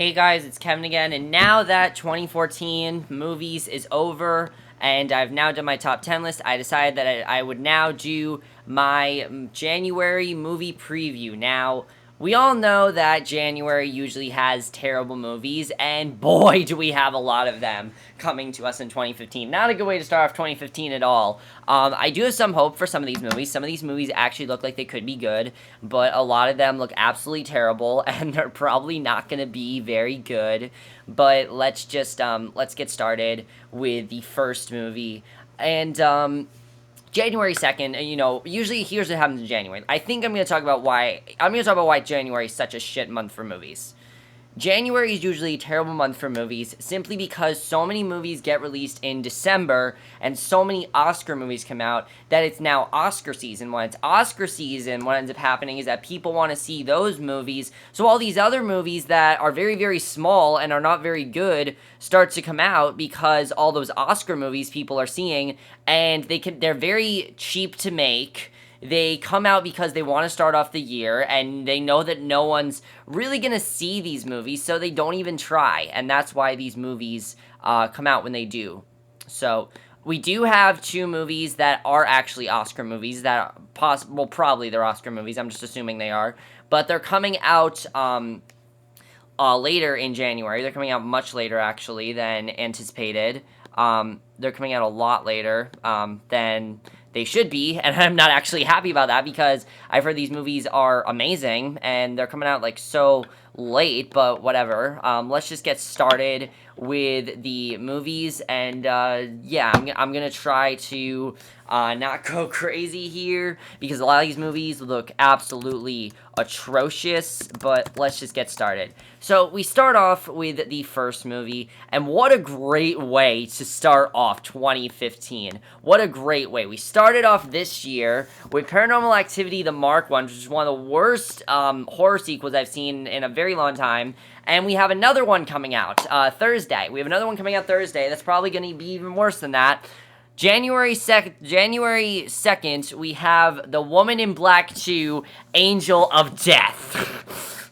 Hey guys, it's Kevin again, and now that 2014 movies is over, and I've now done my top 10 list, I decided that I would now do my January movie preview. Now, we all know that January usually has terrible movies, and boy, do we have a lot of them coming to us in 2015. Not a good way to start off 2015 at all. I do have some hope for some of these movies. Some of these movies actually look like they could be good, but a lot of them look absolutely terrible, and they're probably not going to be very good. But let's get started with the first movie. And January 2nd, usually here's what happens in January. I'm going to talk about why January is such a shit month for movies. January is usually a terrible month for movies simply because so many movies get released in December and so many Oscar movies come out that it's now Oscar season. When it's Oscar season, what ends up happening is that people want to see those movies, so all these other movies that are very, very small and are not very good start to come out because all those Oscar movies people are seeing, and they're very cheap to make. They come out because they want to start off the year, and they know that no one's really going to see these movies, so they don't even try, and that's why these movies come out when they do. So, we do have two movies that are actually Oscar movies, that probably they're Oscar movies, I'm just assuming they are, but they're coming out later in January. They're coming out much later, actually, than anticipated. They're coming out a lot later than they should be, and I'm not actually happy about that because I've heard these movies are amazing, and they're coming out, so late, but whatever. Let's just get started with the movies, and, yeah, I'm gonna try to not go crazy here, because a lot of these movies look absolutely atrocious, but let's just get started. So, we start off with the first movie, and what a great way to start off 2015. What a great way. We started off this year with Paranormal Activity, The Mark One, which is one of the worst horror sequels I've seen in a very long time, and we have another one coming out Thursday. We have another one coming out Thursday that's probably going to be even worse than that. January 2nd, we have The Woman in Black 2, Angel of Death.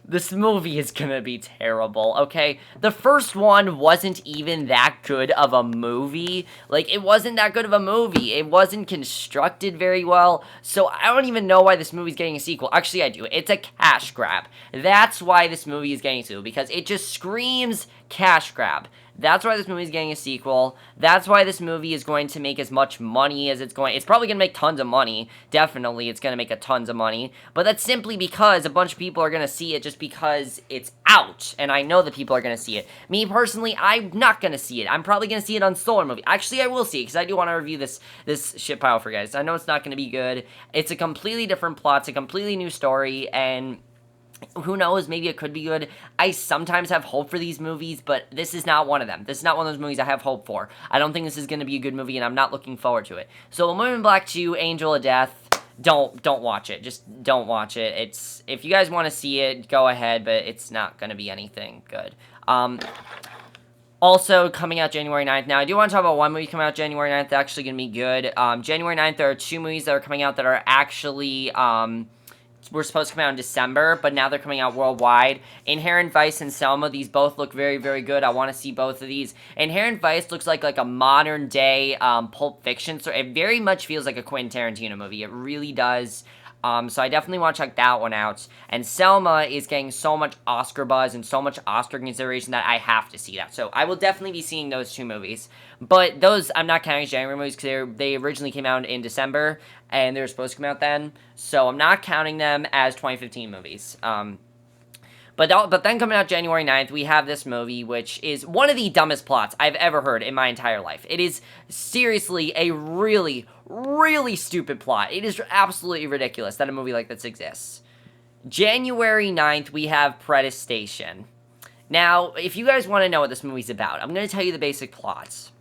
This movie is gonna be terrible, okay? The first one wasn't even that good of a movie. It wasn't that good of a movie. It wasn't constructed very well, so I don't even know why this movie's getting a sequel. Actually, I do. It's a cash grab. That's why this movie is getting a sequel, because it just screams cash grab. That's why this movie is getting a sequel. That's why this movie is going to make as much money as it's going. It's probably going to make tons of money. Definitely, it's going to make a tons of money. But that's simply because a bunch of people are going to see it just because it's out. And I know that people are going to see it. Me, personally, I'm not going to see it. I'm probably going to see it on Solar Movie. Actually, I will see it because I do want to review this shit pile for you guys. I know it's not going to be good. It's a completely different plot. It's a completely new story. And who knows, maybe it could be good. I sometimes have hope for these movies, but this is not one of them. This is not one of those movies I have hope for. I don't think this is going to be a good movie, and I'm not looking forward to it. So, The Woman in Black 2, Angel of Death, don't watch it. Just don't watch it. If you guys want to see it, go ahead, but it's not going to be anything good. Also, coming out January 9th. Now, I do want to talk about one movie coming out January 9th that's actually going to be good. January 9th, there are two movies that are coming out that are actually were supposed to come out in December, but now they're coming out worldwide. Inherent Vice and Selma, these both look very, very good. I want to see both of these. Inherent Vice looks like a modern day Pulp Fiction, so it very much feels like a Quentin Tarantino movie. It really does. So I definitely want to check that one out. And Selma is getting so much Oscar buzz and so much Oscar consideration that I have to see that. So I will definitely be seeing those two movies. But those, I'm not counting as January movies because they originally came out in December and they were supposed to come out then. So I'm not counting them as 2015 movies. But then coming out January 9th, we have this movie, which is one of the dumbest plots I've ever heard in my entire life. It is seriously a really, really stupid plot. It is absolutely ridiculous that a movie like this exists. January 9th, we have Predestation. Now, if you guys want to know what this movie's about, I'm going to tell you the basic plots.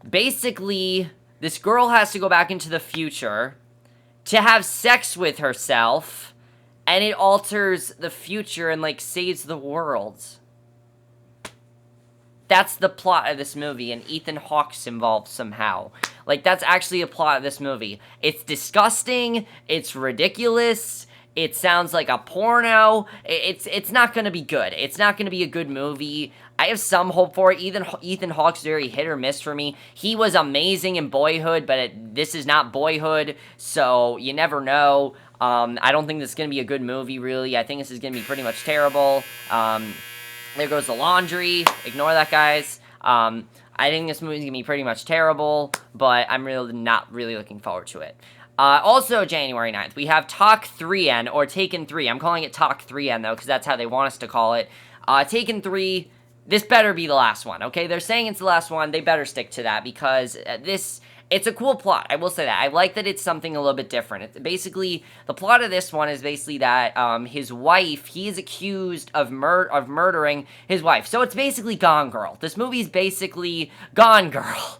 Basically, this girl has to go back into the future to have sex with herself, and it alters the future and, saves the world. That's the plot of this movie, and Ethan Hawke's involved somehow. That's actually a plot of this movie. It's disgusting, it's ridiculous, It sounds like a porno. It's not going to be good. It's not going to be a good movie. I have some hope for it. Ethan Hawke's very hit or miss for me. He was amazing in Boyhood, but this is not Boyhood, so you never know. I don't think this is going to be a good movie, really. I think this is going to be pretty much terrible. There goes the laundry. Ignore that, guys. I think this movie is going to be pretty much terrible, but I'm really not really looking forward to it. Also, January 9th, we have Talk 3N, or Taken 3. I'm calling it Talk 3N, though, because that's how they want us to call it. Taken 3, this better be the last one, okay? They're saying it's the last one. They better stick to that, because it's a cool plot. I will say that. I like that it's something a little bit different. Basically, the plot of this one is basically that his wife, he is accused of murdering his wife. So it's basically Gone Girl. This movie is basically Gone Girl.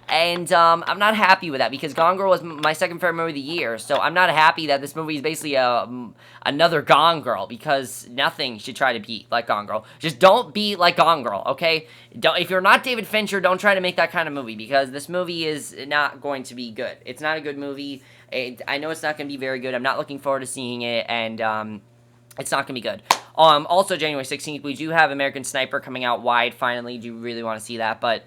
And I'm not happy with that, because Gone Girl was my second favorite movie of the year, so I'm not happy that this movie is basically another Gone Girl, because nothing should try to beat like Gone Girl. Just don't be like Gone Girl, okay? If you're not David Fincher, don't try to make that kind of movie, because this movie is not going to be good. It's not a good movie. I know it's not going to be very good. I'm not looking forward to seeing it, and it's not going to be good. Also, January 16th, we do have American Sniper coming out wide, finally. Do really want to see that, but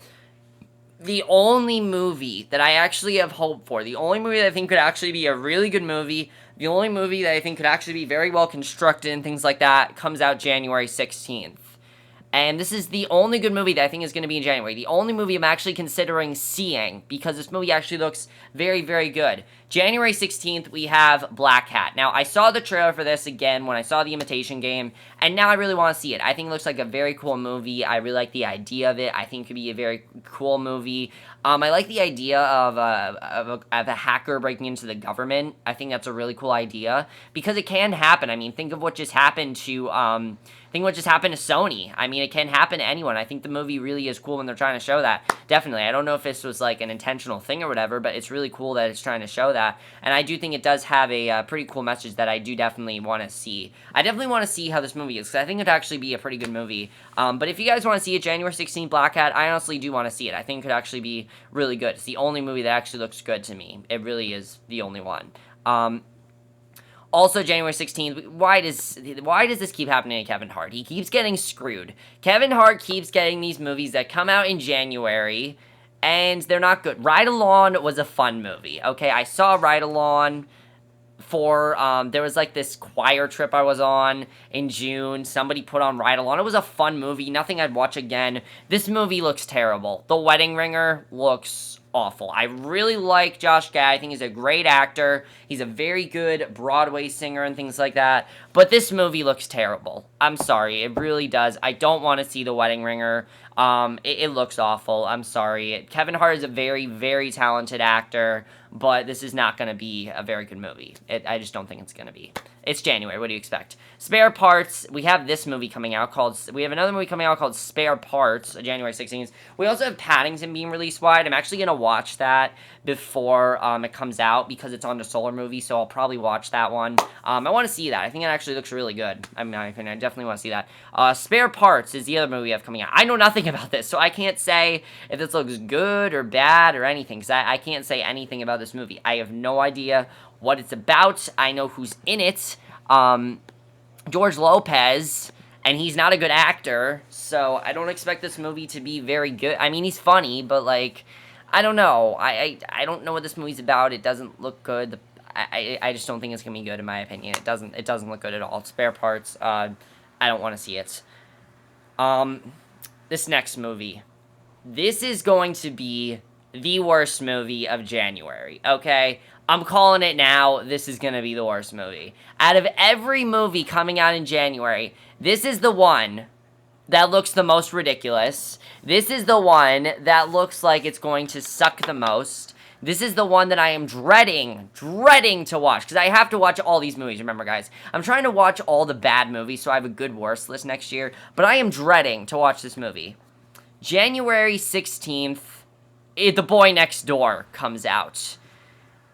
the only movie that I actually have hope for, the only movie that I think could actually be a really good movie, the only movie that I think could actually be very well constructed and things like that, comes out January 16th. And this is the only good movie that I think is going to be in January. The only movie I'm actually considering seeing, because this movie actually looks very, very good. January 16th, we have Black Hat. Now, I saw the trailer for this again when I saw The Imitation Game, and now I really want to see it. I think it looks like a very cool movie. I really like the idea of it. I think it could be a very cool movie. I like the idea of a hacker breaking into the government. I think that's a really cool idea, because it can happen. I mean, think of what just happened to Sony. I mean, it can happen to anyone. I think the movie really is cool when they're trying to show that. Definitely. I don't know if this was like an intentional thing or whatever, but it's really cool that it's trying to show that. And I do think it does have a pretty cool message that I do definitely want to see. I definitely want to see how this movie is, because I think it'd actually be a pretty good movie. But if you guys want to see it, January 16th, Black Hat, I honestly do want to see it. I think it could actually be really good. It's the only movie that actually looks good to me. It really is the only one. Also, January 16th, why does this keep happening to Kevin Hart? He keeps getting screwed. Kevin Hart keeps getting these movies that come out in January, and they're not good. Ride Along was a fun movie, okay? I saw Ride Along for, there was like this choir trip I was on in June. Somebody put on Ride Along. It was a fun movie. Nothing I'd watch again. This movie looks terrible. The Wedding Ringer looks awful. I really like Josh Gad. I think he's a great actor. He's a very good Broadway singer and things like that. But this movie looks terrible. I'm sorry. It really does. I don't want to see The Wedding Ringer. It looks awful. I'm sorry. Kevin Hart is a very, very talented actor, but this is not going to be a very good movie. I just don't think it's going to be. It's January. What do you expect? Spare Parts. We have this movie coming out we have another movie coming out called Spare Parts, January 16th. We also have Paddington being released wide. I'm actually going to watch that before it comes out, because it's on the Solar movie, so I'll probably watch that one. I want to see that. I think it actually looks really good. I mean, I definitely want to see that. Spare Parts is the other movie we have coming out. I know nothing about this, so I can't say if this looks good or bad or anything, because I can't say anything about this movie. I have no idea what it's about. I know who's in it. George Lopez, and he's not a good actor, so I don't expect this movie to be very good. I mean, he's funny, but, like, I don't know. I don't know what this movie's about. It doesn't look good. I just don't think it's gonna be good, in my opinion. It doesn't look good at all. Spare Parts, I don't want to see it. This next movie. This is going to be the worst movie of January, okay? I'm calling it now. This is going to be the worst movie. Out of every movie coming out in January, this is the one that looks the most ridiculous. This is the one that looks like it's going to suck the most. This is the one that I am dreading to watch, because I have to watch all these movies, remember, guys. I'm trying to watch all the bad movies, so I have a good worst list next year, but I am dreading to watch this movie. January 16th, The Boy Next Door comes out.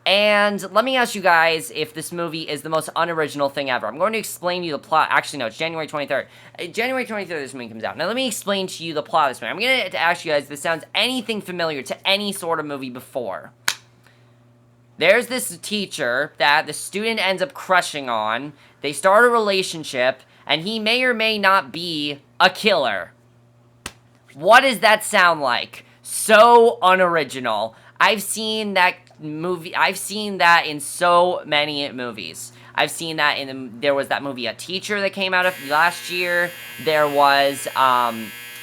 And let me ask you guys if this movie is the most unoriginal thing ever. I'm going to explain to you the plot. Actually, no, it's January 23rd. January 23rd, this movie comes out. Now, let me explain to you the plot of this movie. I'm going to ask you guys if this sounds anything familiar to any sort of movie before. There's this teacher that the student ends up crushing on. They start a relationship, and he may or may not be a killer. What does that sound like? So unoriginal. I've seen that in so many movies. I've seen that there was that movie A Teacher that came out of last year. There was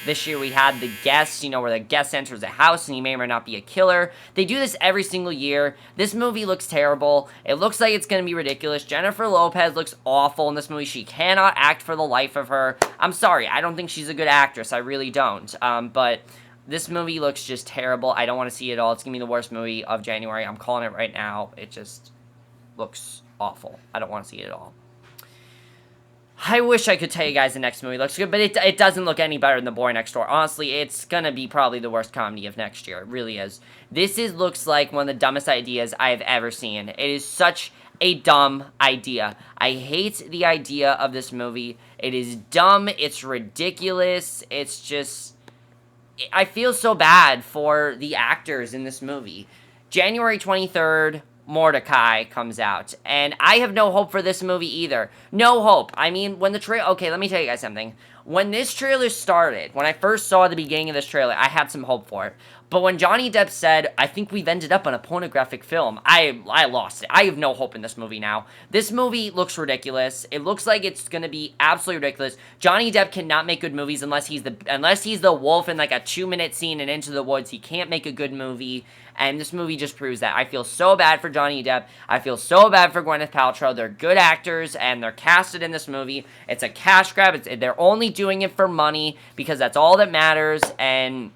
this year we had The Guest, where the guest enters a house and he may or may not be a killer. They do this every single year. This movie looks terrible. It looks like it's going to be ridiculous. Jennifer Lopez looks awful in this movie. She cannot act for the life of her. I'm sorry. I don't think she's a good actress. I really don't. But this movie looks just terrible. I don't want to see it at all. It's going to be the worst movie of January. I'm calling it right now. It just looks awful. I don't want to see it at all. I wish I could tell you guys the next movie looks good, but it doesn't look any better than The Boy Next Door. Honestly, it's gonna be probably the worst comedy of next year. It really is. Looks like one of the dumbest ideas I've ever seen. It is such a dumb idea. I hate the idea of this movie. It is dumb. It's ridiculous. It's just... I feel so bad for the actors in this movie. January 23rd... Mordecai comes out, and I have no hope for this movie either. No hope. I mean, when the trailer... Okay, let me tell you guys something. When this trailer started, when I first saw the beginning of this trailer, I had some hope for it. But when Johnny Depp said, I think we've ended up on a pornographic film, I lost it. I have no hope in this movie now. This movie looks ridiculous. It looks like it's going to be absolutely ridiculous. Johnny Depp cannot make good movies unless he's the wolf in like a 2-minute scene in Into the Woods. He can't make a good movie. And this movie just proves that. I feel so bad for Johnny Depp. I feel so bad for Gwyneth Paltrow. They're good actors, and they're casted in this movie. It's a cash grab. They're only doing it for money, because that's all that matters, and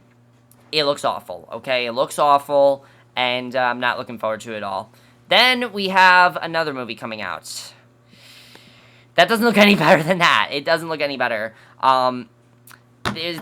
it looks awful, okay? It looks awful, and I'm not looking forward to it at all. Then we have another movie coming out. That doesn't look any better than that. It doesn't look any better.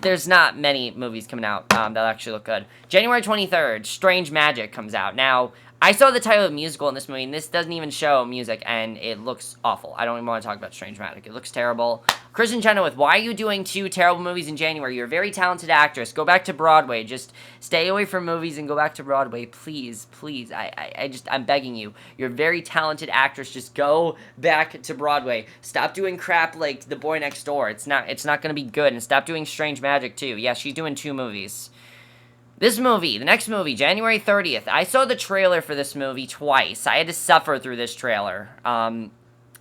There's not many movies coming out that actually look good. January 23rd, Strange Magic comes out. Now, I saw the title of musical in this movie, and this doesn't even show music, and it looks awful. I don't even want to talk about Strange Magic. It looks terrible. Kristen Chenoweth, why are you doing 2 terrible movies in January? You're a very talented actress. Go back to Broadway. Just stay away from movies and go back to Broadway. Please, please. I'm begging you. You're a very talented actress. Just go back to Broadway. Stop doing crap like The Boy Next Door. It's not going to be good. And stop doing Strange Magic, too. Yeah, she's doing 2 movies. This movie, the next movie, January 30th. I saw the trailer for this movie twice. I had to suffer through this trailer.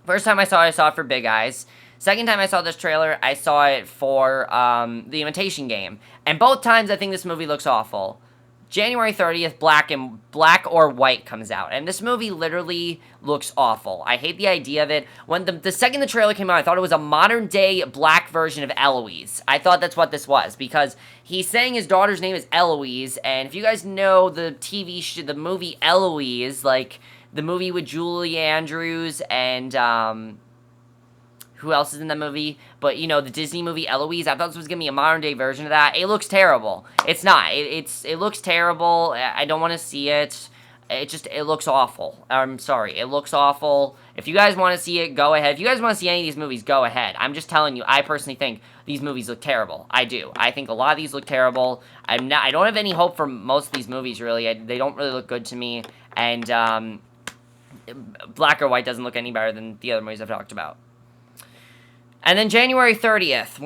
First time I saw it for Big Eyes. Second time I saw this trailer, I saw it for The Imitation Game. And both times I think this movie looks awful. January 30th, Black or White comes out, and this movie literally looks awful. I hate the idea of it. When the second the trailer came out, I thought it was a modern-day black version of Eloise. I thought that's what this was, because he's saying his daughter's name is Eloise, and if you guys know the the movie Eloise, like, the movie with Julie Andrews and, who else is in that movie? But, the Disney movie Eloise, I thought this was going to be a modern-day version of that. It looks terrible. It's not. It looks terrible. I don't want to see it. It looks awful. I'm sorry. It looks awful. If you guys want to see it, go ahead. If you guys want to see any of these movies, go ahead. I'm just telling you, I personally think these movies look terrible. I do. I think a lot of these look terrible. I don't have any hope for most of these movies, really. They don't really look good to me. And, Black or White doesn't look any better than the other movies I've talked about. And then January 30th,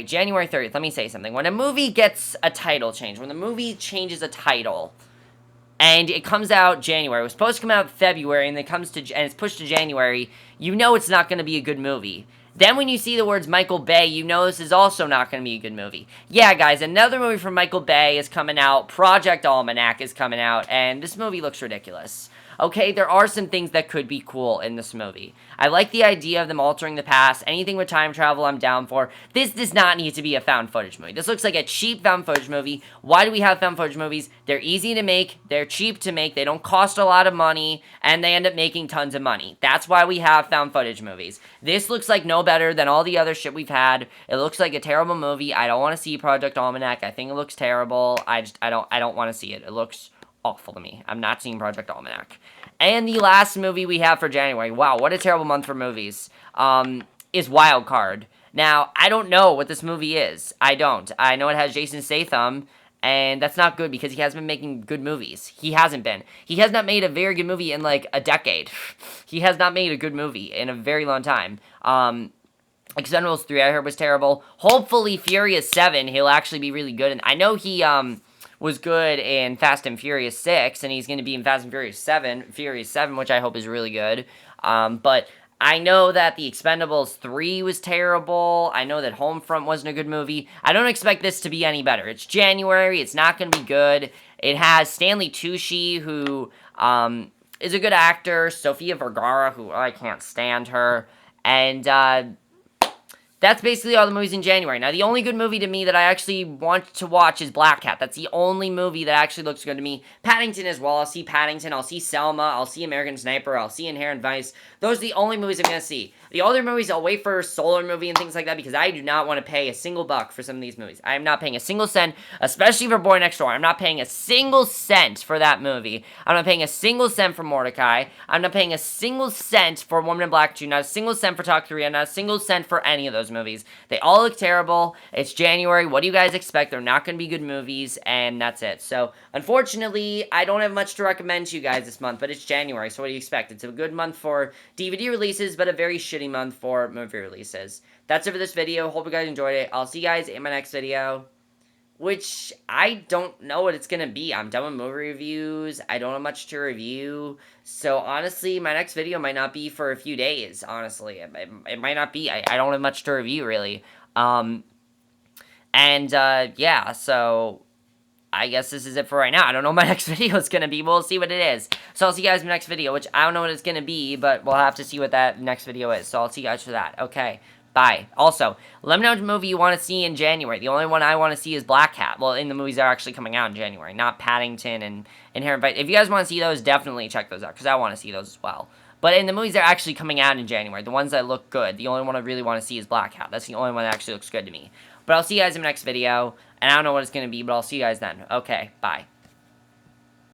January 30th, let me say something. When a movie gets a title change, when the movie changes a title, and it comes out January, it was supposed to come out February, and it's pushed to January, you know it's not going to be a good movie. Then when you see the words Michael Bay, you know this is also not going to be a good movie. Yeah, guys, another movie from Michael Bay is coming out. Project Almanac is coming out, and this movie looks ridiculous. Okay, there are some things that could be cool in this movie. I like the idea of them altering the past. Anything with time travel, I'm down for. This does not need to be a found footage movie. This looks like a cheap found footage movie. Why do we have found footage movies? They're easy to make, they're cheap to make, they don't cost a lot of money, and they end up making tons of money. That's why we have found footage movies. This looks like no better than all the other shit we've had. It looks like a terrible movie. I don't want to see Project Almanac. I think it looks terrible. I don't want to see it. It looks awful to me. I'm not seeing Project Almanac. And the last movie we have for January, wow, what a terrible month for movies, is Wild Card. Now, I don't know what this movie is. I don't. I know it has Jason Statham, And that's not good because he hasn't been making good movies. He hasn't been. He has not made a very good movie in like a decade. He has not made a good movie in a very long time. Expendables 3 I heard was terrible. Hopefully Furious 7 he'll actually be really good. And I know he was good in Fast and Furious 6, and he's going to be in Fast and Furious 7, which I hope is really good. But I know that The Expendables 3 was terrible. I know that Homefront wasn't a good movie. I don't expect this to be any better. It's January. It's not going to be good. It has Stanley Tucci, who is a good actor. Sofia Vergara, who I can't stand her. And that's basically all the movies in January. Now, the only good movie to me that I actually want to watch is Black Cat. That's the only movie that actually looks good to me. Paddington as well. I'll see Paddington. I'll see Selma. I'll see American Sniper. I'll see Inherent Vice. Those are the only movies I'm going to see. The other movies, I'll wait for a Solar movie and things like that because I do not want to pay a single buck for some of these movies. I am not paying a single cent, especially for Boy Next Door. I'm not paying a single cent for that movie. I'm not paying a single cent for Mordecai. I'm not paying a single cent for Woman in Black 2. Not a single cent for Talk 3. And not a single cent for any of those movies. They all look terrible. It's January. What do you guys expect? They're not going to be good movies, and that's it. So, unfortunately, I don't have much to recommend to you guys this month, but it's January, so what do you expect? It's a good month for DVD releases, but a very shitty month for movie releases. That's it for this video. Hope you guys enjoyed it. I'll see you guys in my next video, which I don't know what it's going to be. I'm done with movie reviews. I don't have much to review. So, honestly, my next video might not be for a few days, honestly. It might not be. I don't have much to review, really. Yeah, so I guess this is it for right now. I don't know what my next video is going to be. We'll see what it is. So, I'll see you guys in my next video, which I don't know what it's going to be, but we'll have to see what that next video is. So, I'll see you guys for that. Okay. Bye. Also, let me know which movie you want to see in January. The only one I want to see is Black Cat. Well, in the movies that are actually coming out in January, not Paddington and Inherent Vice. If you guys want to see those, definitely check those out, because I want to see those as well. But in the movies that are actually coming out in January, the ones that look good, the only one I really want to see is Black Cat. That's the only one that actually looks good to me. But I'll see you guys in the next video, and I don't know what it's going to be, but I'll see you guys then. Okay, bye.